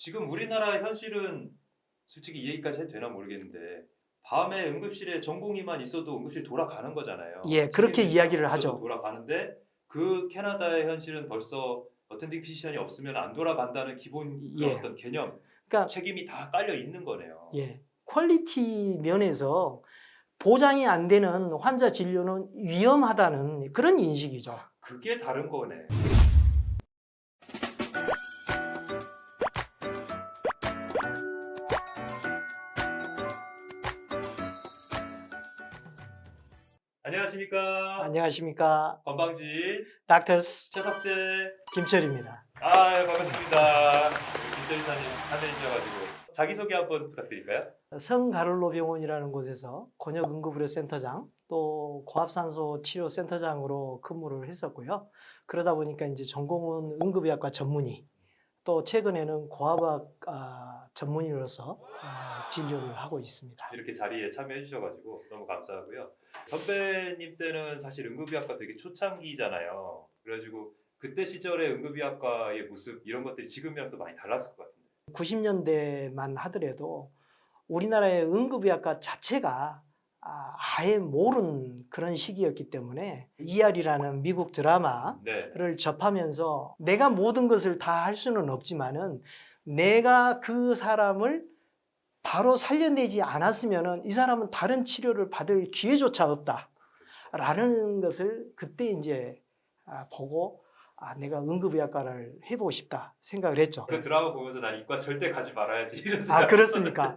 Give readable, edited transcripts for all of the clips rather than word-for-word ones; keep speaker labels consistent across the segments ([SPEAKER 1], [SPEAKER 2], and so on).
[SPEAKER 1] 지금 우리나라 현실은 솔직히 이 얘기까지 해도 되나 모르겠는데 밤에 응급실에 전공의만 있어도 응급실 돌아가는 거잖아요.
[SPEAKER 2] 예, 그렇게
[SPEAKER 1] 책임진
[SPEAKER 2] 이야기를
[SPEAKER 1] 사람 없어도
[SPEAKER 2] 하죠.
[SPEAKER 1] 돌아가는데 그 캐나다의 현실은 벌써 어텐딩 피지션이 없으면 안 돌아간다는 기본 그런
[SPEAKER 2] 예.
[SPEAKER 1] 어떤 개념,
[SPEAKER 2] 그러니까
[SPEAKER 1] 책임이 다 깔려 있는 거네요.
[SPEAKER 2] 예, 퀄리티 면에서 보장이 안 되는 환자 진료는 위험하다는 그런 인식이죠.
[SPEAKER 1] 그게 다른 거네. 안녕하십니까.
[SPEAKER 2] 안녕하십니까.
[SPEAKER 1] 건방지
[SPEAKER 2] 닥터스
[SPEAKER 1] 최석재.
[SPEAKER 2] 김철입니다.
[SPEAKER 1] 반갑습니다. 김철 이사님 참여해주셔가지고 자기소개 한번 부탁드릴까요?
[SPEAKER 2] 성가를로 병원이라는 곳에서 곤욕응급의료센터장 또 고압산소 치료센터장으로 근무를 했었고요. 그러다 보니까 이제 전공은 응급의학과 전문의, 또 최근에는 고압학 전문의로서 진료를 하고 있습니다.
[SPEAKER 1] 이렇게 자리에 참여해 주셔가지고 너무 감사하고요. 선배님 때는 사실 응급의학과 되게 초창기잖아요. 그래가지고 그때 시절의 응급의학과의 모습 이런 것들이 지금이랑 또 많이 달랐을 것 같은데.
[SPEAKER 2] 90년대만 하더라도 우리나라의 응급의학과 자체가 아예 모르는 그런 시기였기 때문에 ER이라는 미국 드라마를
[SPEAKER 1] 네.
[SPEAKER 2] 접하면서 내가 모든 것을 다 할 수는 없지만은 내가 그 사람을 바로 살려내지 않았으면은 이 사람은 다른 치료를 받을 기회조차 없다라는 것을 그때 이제 보고 내가 응급의학과를 해보고 싶다 생각을 했죠.
[SPEAKER 1] 그 드라마 보면서 난 이과 절대 가지 말아야지 이런 생각.
[SPEAKER 2] 그렇습니까?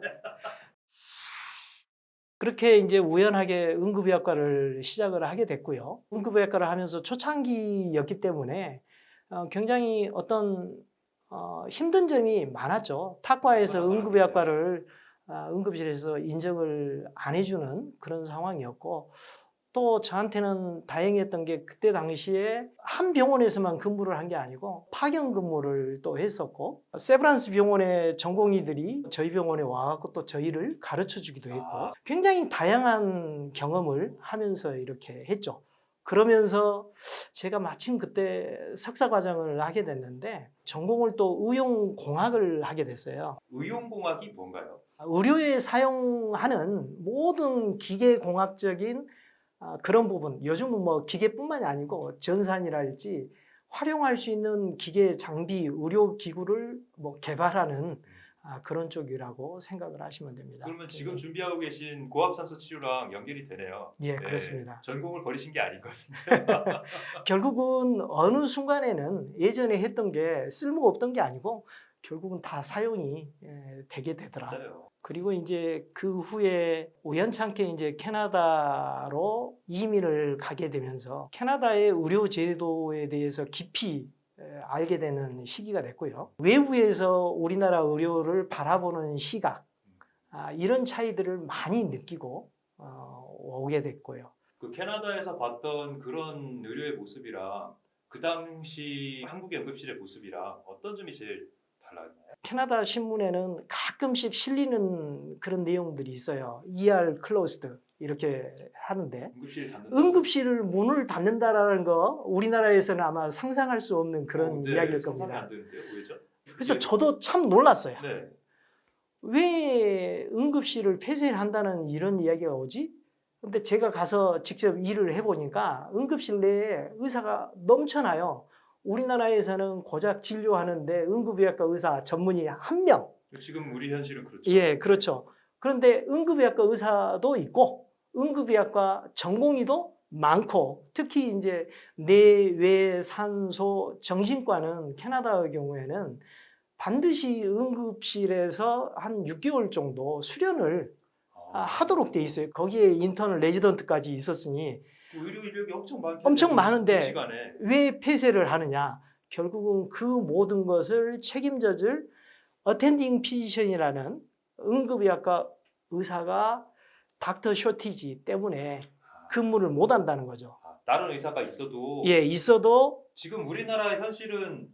[SPEAKER 2] 그렇게 이제 우연하게 응급의학과를 시작을 하게 됐고요. 응급의학과를 하면서 초창기였기 때문에 굉장히 어떤 힘든 점이 많았죠. 타과에서 응급의학과를 응급실에서 인정을 안 해주는 그런 상황이었고, 또 저한테는 다행이었던 게 그때 당시에 한 병원에서만 근무를 한 게 아니고 파견 근무를 또 했었고, 세브란스 병원의 전공의들이 저희 병원에 와갖고 또 저희를 가르쳐 주기도 했고, 굉장히 다양한 경험을 하면서 이렇게 했죠. 그러면서 제가 마침 그때 석사 과정을 하게 됐는데 전공을 또 의용공학을 하게 됐어요.
[SPEAKER 1] 의용공학이 뭔가요?
[SPEAKER 2] 의료에 사용하는 모든 기계공학적인 그런 부분, 요즘은 뭐 기계뿐만이 아니고 전산이랄지 활용할 수 있는 기계 장비, 의료 기구를 뭐 개발하는 그런 쪽이라고 생각을 하시면 됩니다.
[SPEAKER 1] 그러면 지금 준비하고 계신 고압산소 치료랑 연결이 되네요.
[SPEAKER 2] 예, 그렇습니다.
[SPEAKER 1] 전공을 버리신 게 아닌 것 같은데.
[SPEAKER 2] 결국은 어느 순간에는 예전에 했던 게 쓸모가 없던 게 아니고 결국은 다 사용이 되게 되더라.
[SPEAKER 1] 맞아요.
[SPEAKER 2] 그리고 이제 그 후에 우연찮게 이제 캐나다로 이민을 가게 되면서 캐나다의 의료 제도에 대해서 깊이 알게 되는 시기가 됐고요. 외부에서 우리나라 의료를 바라보는 시각, 이런 차이들을 많이 느끼고 오게 됐고요.
[SPEAKER 1] 그 캐나다에서 봤던 그런 의료의 모습이랑 그 당시 한국의 응급실의 모습이랑 어떤 점이 제일 달랐나요?
[SPEAKER 2] 캐나다 신문에는 가끔씩 실리는 그런 내용들이 있어요. ER closed 이렇게 하는데
[SPEAKER 1] 응급실 닫는다.
[SPEAKER 2] 응급실을 문을 닫는다라는 거 우리나라에서는 아마 상상할 수 없는 그런 이야기일
[SPEAKER 1] 상상이
[SPEAKER 2] 겁니다.
[SPEAKER 1] 안 되는데요, 왜죠?
[SPEAKER 2] 그래서 저도 참 놀랐어요.
[SPEAKER 1] 네.
[SPEAKER 2] 왜 응급실을 폐쇄를 한다는 이런 이야기가 오지? 근데 제가 가서 직접 일을 해보니까 응급실 내에 의사가 넘쳐나요. 우리나라에서는 고작 진료하는데 응급의학과 의사 전문의 한 명.
[SPEAKER 1] 지금 우리 현실은 그렇죠.
[SPEAKER 2] 예, 그렇죠. 그런데 응급의학과 의사도 있고 응급의학과 전공의도 많고, 특히 이제 내외산소 정신과는 캐나다의 경우에는 반드시 응급실에서 한 6개월 정도 수련을 하도록 돼 있어요. 거기에 인턴 레지던트까지 있었으니
[SPEAKER 1] 의료 인력이
[SPEAKER 2] 엄청
[SPEAKER 1] 그
[SPEAKER 2] 많은데
[SPEAKER 1] 시간에.
[SPEAKER 2] 왜 폐쇄를 하느냐? 결국은 그 모든 것을 책임져줄 어텐딩 피지션이라는 응급의학과 의사가 닥터 쇼티지 때문에 근무를 못 한다는 거죠.
[SPEAKER 1] 다른 의사가 있어도.
[SPEAKER 2] 예, 있어도
[SPEAKER 1] 지금 우리나라 현실은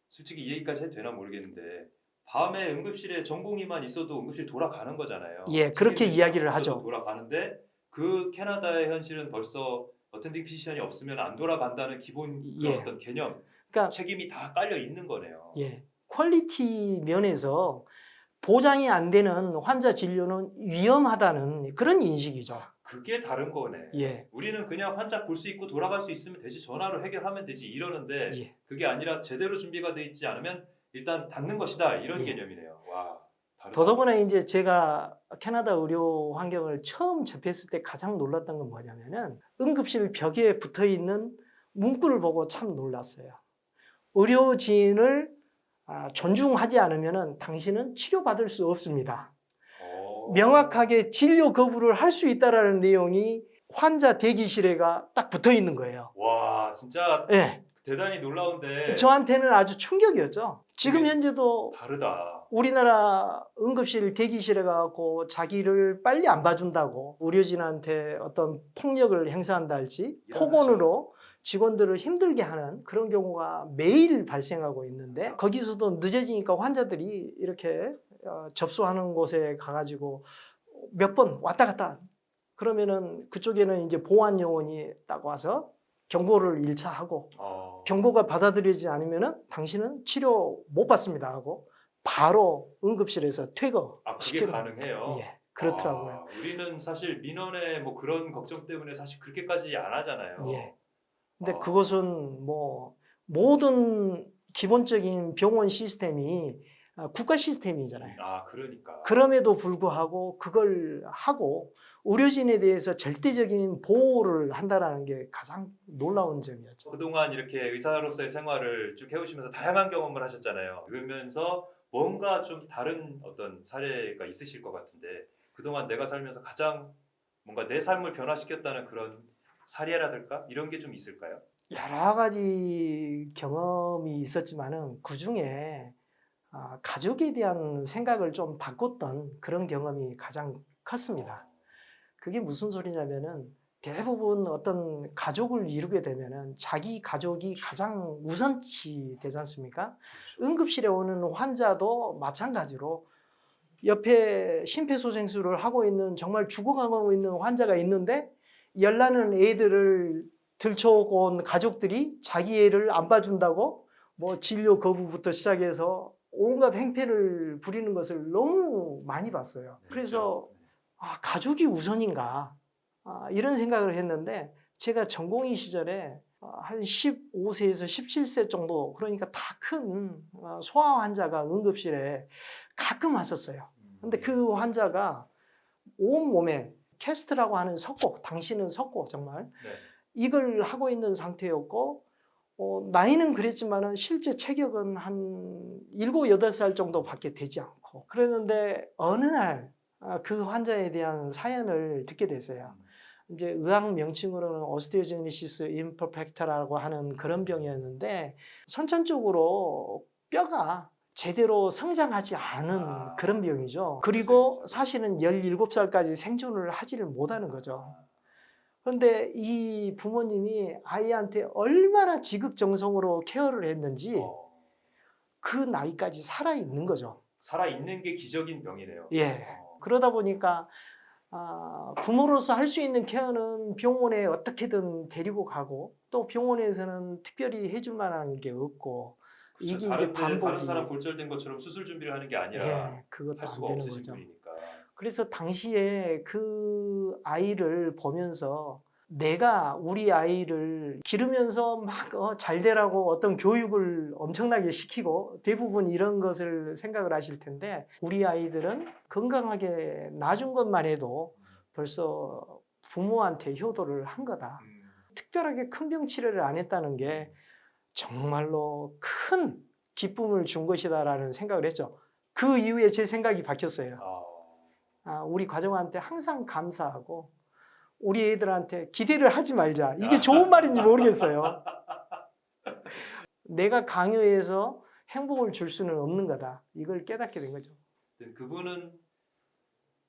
[SPEAKER 1] 솔직히 이 얘기까지 해도 되나 모르겠는데 밤에 응급실에 전공의만 있어도 응급실 돌아가는 거잖아요.
[SPEAKER 2] 예, 그렇게
[SPEAKER 1] 책임진
[SPEAKER 2] 이야기를
[SPEAKER 1] 사람 없어도
[SPEAKER 2] 하죠.
[SPEAKER 1] 돌아가는데 그 캐나다의 현실은 벌써 어텐딩 피지션이 없으면 안 돌아간다는 기본 그런
[SPEAKER 2] 예.
[SPEAKER 1] 어떤 개념,
[SPEAKER 2] 그러니까
[SPEAKER 1] 책임이 다 깔려 있는 거네요.
[SPEAKER 2] 예, 퀄리티 면에서 보장이 안 되는 환자 진료는 위험하다는 그런 인식이죠.
[SPEAKER 1] 그게 다른 거네.
[SPEAKER 2] 예.
[SPEAKER 1] 우리는 그냥 환자 볼 수 있고 돌아갈 수 있으면 되지, 전화로 해결하면 되지 이러는데
[SPEAKER 2] 예.
[SPEAKER 1] 그게 아니라 제대로 준비가 돼 있지 않으면 일단 닫는 것이다 이런
[SPEAKER 2] 예.
[SPEAKER 1] 개념이네요. 와, 다르다.
[SPEAKER 2] 더더구나 이제 제가 캐나다 의료 환경을 처음 접했을 때 가장 놀랐던 건 뭐냐면은 응급실 벽에 붙어 있는 문구를 보고 참 놀랐어요. 의료진을 존중하지 않으면은 당신은 치료받을 수 없습니다. 명확하게 진료 거부를 할 수 있다라는 내용이 환자 대기실에가 딱 붙어 있는 거예요.
[SPEAKER 1] 와, 진짜
[SPEAKER 2] 예.
[SPEAKER 1] 대단히 놀라운데
[SPEAKER 2] 저한테는 아주 충격이었죠. 지금
[SPEAKER 1] 그게
[SPEAKER 2] 현재도
[SPEAKER 1] 다르다.
[SPEAKER 2] 우리나라 응급실 대기실에 가고 자기를 빨리 안 봐준다고 의료진한테 어떤 폭력을 행사한다 할지 폭언으로 직원들을 힘들게 하는 그런 경우가 매일 발생하고 있는데 거기서도 늦어지니까 환자들이 이렇게 접수하는 곳에 가가지고 몇 번 왔다 갔다 그러면은 그쪽에는 이제 보안 요원이 딱 와서 경고를 1차 하고 경고가 받아들이지 않으면은 당신은 치료 못 받습니다 하고 바로 응급실에서
[SPEAKER 1] 그게
[SPEAKER 2] 퇴거시키는.
[SPEAKER 1] 가능해요.
[SPEAKER 2] 예, 그렇더라고요.
[SPEAKER 1] 우리는 사실 민원의 뭐 그런 걱정 때문에 사실 그렇게까지 안 하잖아요.
[SPEAKER 2] 예. 근데 그것은 뭐 모든 기본적인 병원 시스템이 국가 시스템이잖아요.
[SPEAKER 1] 그러니까.
[SPEAKER 2] 그럼에도 불구하고 그걸 하고 의료진에 대해서 절대적인 보호를 한다라는 게 가장 놀라운 점이었죠.
[SPEAKER 1] 그동안 이렇게 의사로서의 생활을 쭉 해오시면서 다양한 경험을 하셨잖아요. 그러면서 뭔가 좀 다른 어떤 사례가 있으실 것 같은데 그동안 내가 살면서 가장 뭔가 내 삶을 변화시켰다는 그런 사례라든가 이런 게 좀 있을까요?
[SPEAKER 2] 여러 가지 경험이 있었지만은 그 중에 가족에 대한 생각을 좀 바꿨던 그런 경험이 가장 컸습니다. 그게 무슨 소리냐면은 대부분 어떤 가족을 이루게 되면은 자기 가족이 가장 우선시 되지 않습니까? 응급실에 오는 환자도 마찬가지로 옆에 심폐소생술을 하고 있는 정말 죽어가고 있는 환자가 있는데 열나는 애들을 들쳐오고 온 가족들이 자기 애를 안 봐준다고 뭐 진료 거부부터 시작해서 온갖 행패를 부리는 것을 너무 많이 봤어요. 그래서 가족이 우선인가 이런 생각을 했는데 제가 전공의 시절에 한 15세에서 17세 정도 그러니까 다 큰 소아 환자가 응급실에 가끔 왔었어요. 근데 그 환자가 온몸에 캐스트라고 하는 석고, 당신은 석고 정말 이걸 하고 있는 상태였고 나이는 그랬지만은 실제 체격은 한 7, 8살 정도밖에 되지 않고 그랬는데 어느 날 그 환자에 대한 사연을 듣게 됐어요. 이제 의학 명칭으로는 오스티오제네시스 임퍼펙타라고 하는 그런 병이었는데 선천적으로 뼈가 제대로 성장하지 않은 그런 병이죠. 그리고 사실은 17살까지 생존을 하지를 못하는 거죠. 그런데 이 부모님이 아이한테 얼마나 지극정성으로 케어를 했는지 그 나이까지 살아있는 거죠.
[SPEAKER 1] 살아있는 게 기적인 병이네요.
[SPEAKER 2] 예. 그러다 보니까 부모로서 할 수 있는 케어는 병원에 어떻게든 데리고 가고 또 병원에서는 특별히 해줄 만한 게 없고
[SPEAKER 1] 그렇죠.
[SPEAKER 2] 이게 이제 반복이
[SPEAKER 1] 다른 사람 골절된 것처럼 수술 준비를 하는 게 아니라
[SPEAKER 2] 그것도
[SPEAKER 1] 할 수가
[SPEAKER 2] 안 되는
[SPEAKER 1] 없으신
[SPEAKER 2] 거죠.
[SPEAKER 1] 분이니까.
[SPEAKER 2] 그래서 당시에 그 아이를 보면서 내가 우리 아이를 기르면서 막 잘 되라고 어떤 교육을 엄청나게 시키고 대부분 이런 것을 생각을 하실 텐데 우리 아이들은 건강하게 낳아준 것만 해도 벌써 부모한테 효도를 한 거다. 특별하게 큰 병 치료를 안 했다는 게 정말로 큰 기쁨을 준 것이다라는 생각을 했죠. 그 이후에 제 생각이 바뀌었어요. 우리 가정한테 항상 감사하고 우리 애들한테 기대를 하지 말자. 이게 좋은 말인지 모르겠어요. 내가 강요해서 행복을 줄 수는 없는 거다. 이걸 깨닫게 된 거죠.
[SPEAKER 1] 그분은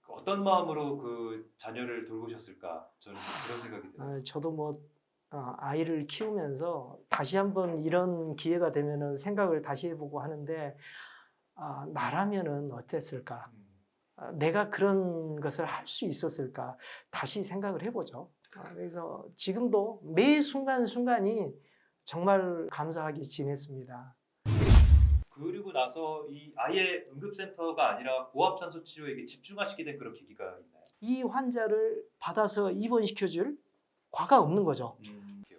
[SPEAKER 1] 어떤 마음으로 그 자녀를 돌보셨을까? 저는 그런 생각이 들어요.
[SPEAKER 2] 저도 뭐 아이를 키우면서 다시 한번 이런 기회가 되면은 생각을 다시 해보고 하는데 나라면은 어땠을까? 내가 그런 것을 할 수 있었을까? 다시 생각을 해보죠. 그래서 지금도 매 순간순간이 정말 감사하게 지냈습니다.
[SPEAKER 1] 그리고 나서 이 아예 응급센터가 아니라 고압산소 치료에 이게 집중하시게 된 그런 계기가 있나요?
[SPEAKER 2] 이 환자를 받아서 입원시켜줄 과가 없는 거죠.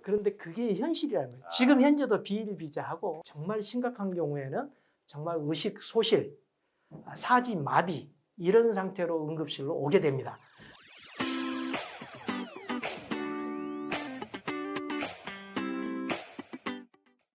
[SPEAKER 2] 그런데 그게 현실이라는 거예요. 지금 현재도 비일비재하고 정말 심각한 경우에는 정말 의식 소실, 사지 마비 이런 상태로 응급실로 오게 됩니다.